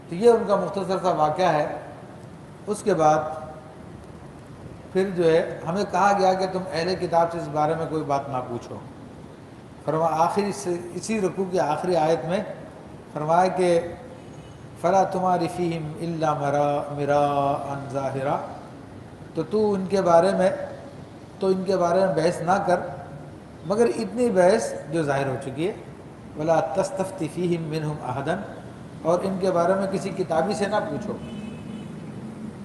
تو یہ ان کا مختصر سا واقعہ ہے۔ اس کے بعد پھر جو ہے ہمیں کہا گیا کہ تم اہل کتاب سے اس بارے میں کوئی بات نہ پوچھو۔ آخری اسی رکوع کی آخری آیت میں فرمایا کہ فَلَا تُمَارِ فِيهِمْ إِلَّا مِرَاءً ظَاهِرًا، تو ان کے بارے میں بحث نہ کر مگر اتنی بحث جو ظاہر ہو چکی ہے۔ وَلَا تَسْتَفْتِ فِيهِمْ مِنْهُمْ أَحَدًا، اور ان کے بارے میں کسی کتابی سے نہ پوچھو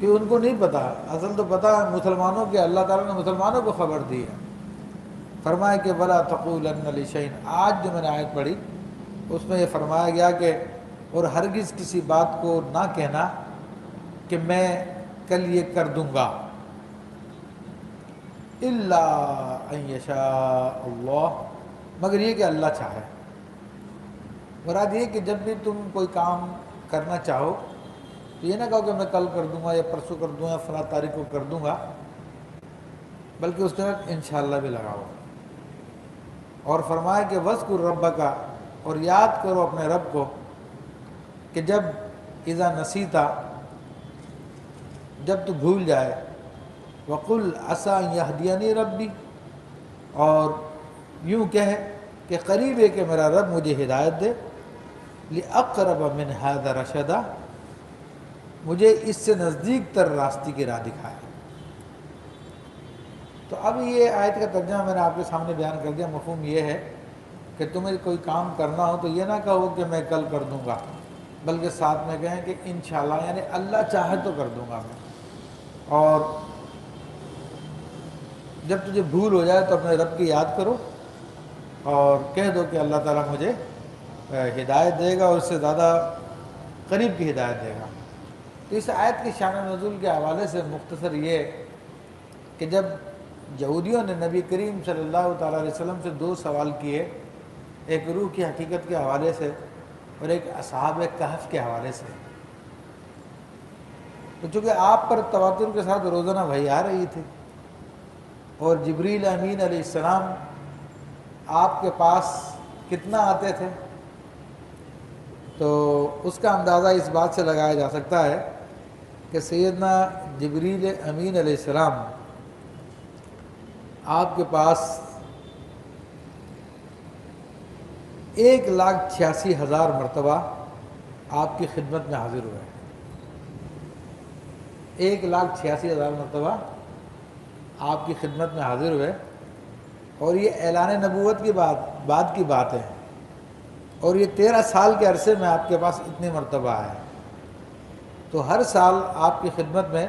کہ ان کو نہیں پتہ، اصل تو پتہ ہے مسلمانوں کے، اللہ تعالیٰ نے مسلمانوں کو خبر دی ہے۔ فرمایا کہ وَلَا تَقُولَنَّ لِشَيْءٍ، آج جو میں نے آیت پڑھی اس میں یہ فرمایا گیا کہ اور ہرگز کسی بات کو نہ کہنا کہ میں کل یہ کر دوں گا، الا ان یشاء اللہ، مگر یہ کہ اللہ چاہے۔ مراد یہ کہ جب بھی تم کوئی کام کرنا چاہو تو یہ نہ کہو کہ میں کل کر دوں گا یا پرسوں کر دوں گا یا فلاں تاریخ کو کر دوں گا، بلکہ اس کے بعد انشاءاللہ بھی لگاؤ۔ اور فرمایا کہ وَاذْكُرْ رَبَّكَ، اور یاد کرو اپنے رب کو کہ جب اذا نسیتا، جب تو بھول جائے، وَقُلْ عَسَىٰ أَن يَهْدِيَنِي رَبِّي، اور یوں کہے کہ قریب ہے کہ میرا رب مجھے ہدایت دے، لِأَقْرَبَ مِنْ هَذَا رَشَدًا، مجھے اس سے نزدیک تر راستے کی راہ دکھائے۔ تو اب یہ آیت کا ترجمہ میں نے آپ کے سامنے بیان کر دیا۔ مفہوم یہ ہے کہ تمہیں کوئی کام کرنا ہو تو یہ نہ کہو کہ میں کل کر دوں گا، بلکہ ساتھ میں کہیں کہ انشاءاللہ، یعنی اللہ چاہے تو کر دوں گا میں۔ اور جب تجھے بھول ہو جائے تو اپنے رب کی یاد کرو اور کہہ دو کہ اللہ تعالیٰ مجھے ہدایت دے گا اور اس سے زیادہ قریب کی ہدایت دے گا۔ تو اس آیت کی شان نزول کے حوالے سے مختصر یہ کہ جب یہودیوں نے نبی کریم صلی اللہ تعالیٰ علیہ وسلم سے دو سوال کیے، ایک روح کی حقیقت کے حوالے سے اور ایک اصحاب کہف کے حوالے سے، تو چونکہ آپ پر تواتر کے ساتھ روزانہ وحی آ رہی تھی اور جبریل امین علیہ السلام آپ کے پاس کتنا آتے تھے، تو اس کا اندازہ اس بات سے لگایا جا سکتا ہے کہ سیدنا جبریل امین علیہ السلام آپ کے پاس 1,86,000 مرتبہ آپ کی خدمت میں حاضر ہوئے۔ 1,86,000 مرتبہ آپ کی خدمت میں حاضر ہوئے، اور یہ اعلان نبوت کی بعد کی بات ہے، اور یہ 13 سال کے عرصے میں آپ کے پاس اتنی مرتبہ آئے، تو ہر سال آپ کی خدمت میں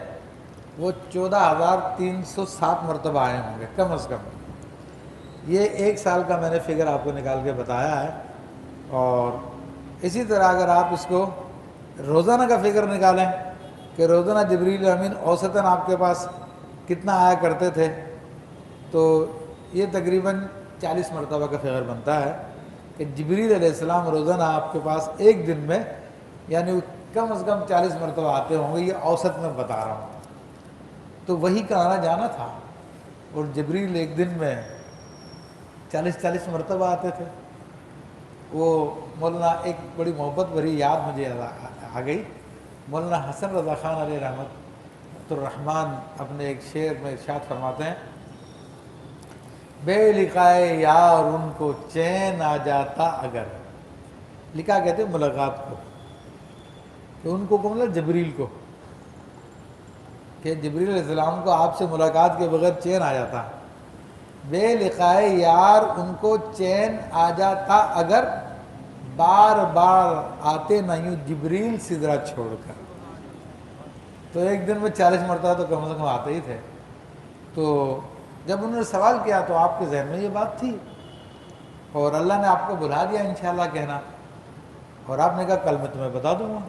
وہ 14,307 مرتبہ آئے ہوں گے کم از کم۔ یہ ایک سال کا میں نے فگر آپ کو نکال کے بتایا ہے، اور اسی طرح اگر آپ اس کو روزانہ کا فگر نکالیں کہ روزانہ جبریل امین اوسطاً آپ کے پاس کتنا آیا کرتے تھے، تو یہ تقریباً 40 مرتبہ کا فگر بنتا ہے کہ جبریل علیہ السلام روزانہ آپ کے پاس ایک دن میں یعنی کم از کم 40 مرتبہ آتے ہوں گے، یہ اوسط میں بتا رہا ہوں۔ تو وہی کا آنا جانا تھا، اور جبریل ایک دن میں 40 مرتبہ آتے تھے۔ وہ مولانا ایک بڑی محبت بھری یاد مجھے آ گئی، مولانا حسن رضا خان علیہ رحمت الرحمن اپنے ایک شعر میں ارشاد فرماتے ہیں، بے لقائے یار ان کو چین آ جاتا اگر، لکھا کہتے ہیں ملاقات کو، کہ ان کو مطلب جبریل کو، کہ جبریل علیہ السلام کو آپ سے ملاقات کے بغیر چین آ جاتا، بے لقائے یار ان کو چین آ جاتا اگر، بار بار آتے نہ یوں جبریل سدرا چھوڑ کر۔ تو ایک دن میں 40 مرتبہ تو کم از کم آتے ہی تھے۔ تو جب انہوں نے سوال کیا تو آپ کے ذہن میں یہ بات تھی، اور اللہ نے آپ کو بلا دیا انشاءاللہ کہنا، اور آپ نے کہا کل میں تمہیں بتا دوں گا۔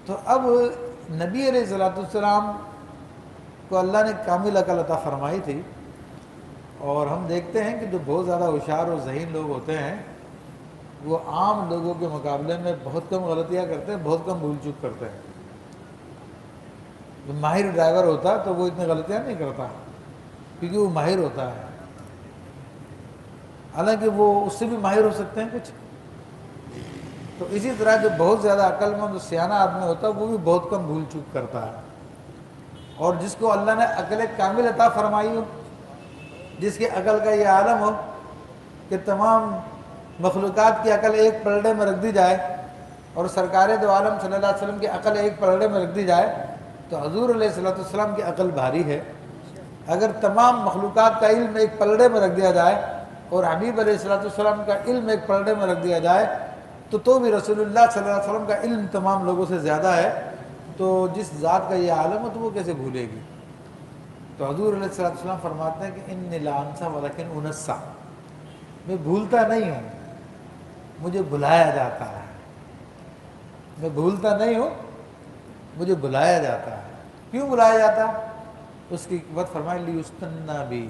تو اب نبی علیہ السلام کو اللہ نے کامل عقل عطا فرمائی تھی، اور ہم دیکھتے ہیں کہ جو بہت زیادہ ہوشیار اور ذہین لوگ ہوتے ہیں وہ عام لوگوں کے مقابلے میں بہت کم غلطیاں کرتے ہیں، بہت کم بھول چوک کرتے ہیں۔ جو ماہر ڈرائیور ہوتا ہے تو وہ اتنی غلطیاں نہیں کرتا، کیونکہ وہ ماہر ہوتا ہے، حالانکہ وہ اس سے بھی ماہر ہو سکتے ہیں کچھ۔ تو اسی طرح جو بہت زیادہ عقل مند و سیانہ آدمی ہوتا ہے وہ بھی بہت کم بھول چوک کرتا ہے، اور جس کو اللہ نے عقل کامل عطا فرمائی ہو، جس کی عقل کا یہ عالم ہو کہ تمام مخلوقات کی عقل ایک پلڑے میں رکھ دی جائے اور سرکار دو عالم صلی اللہ علیہ وسلم کی عقل ایک پلڑے میں رکھ دی جائے تو حضور علیہ الصلوۃ والسلام کی عقل بھاری ہے۔ اگر تمام مخلوقات کا علم ایک پلڑے میں رکھ دیا جائے اور حبیب علیہ الصلوۃ والسلام کا علم ایک پلڑے میں رکھ دیا جائے تو بھی رسول اللہ صلی اللہ علیہ وسلم کا علم تمام لوگوں سے زیادہ ہے، تو جس ذات کا یہ عالم ہو تو وہ کیسے بھولے گی؟ تو حضور علیہ الصلوۃ والسلام فرماتے ہیں کہ انی لا انسا ولکن انسا، میں بھولتا نہیں ہوں، مجھے بلایا جاتا ہے، میں بھولتا نہیں ہوں، مجھے بلایا جاتا ہے۔ کیوں بلایا جاتا ہے؟ اس کی حکمت فرمائے لیستنا بھی،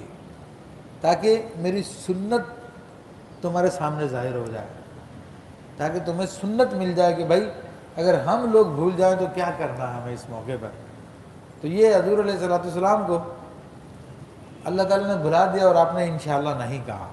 تاکہ میری سنت تمہارے سامنے ظاہر ہو جائے، تاکہ تمہیں سنت مل جائے کہ بھائی اگر ہم لوگ بھول جائیں تو کیا کرنا ہے ہمیں اس موقع پر۔ تو یہ حضور علیہ الصلوۃ والسلام کو اللہ تعالیٰ نے بھلا دیا اور آپ نے انشاءاللہ نہیں کہا۔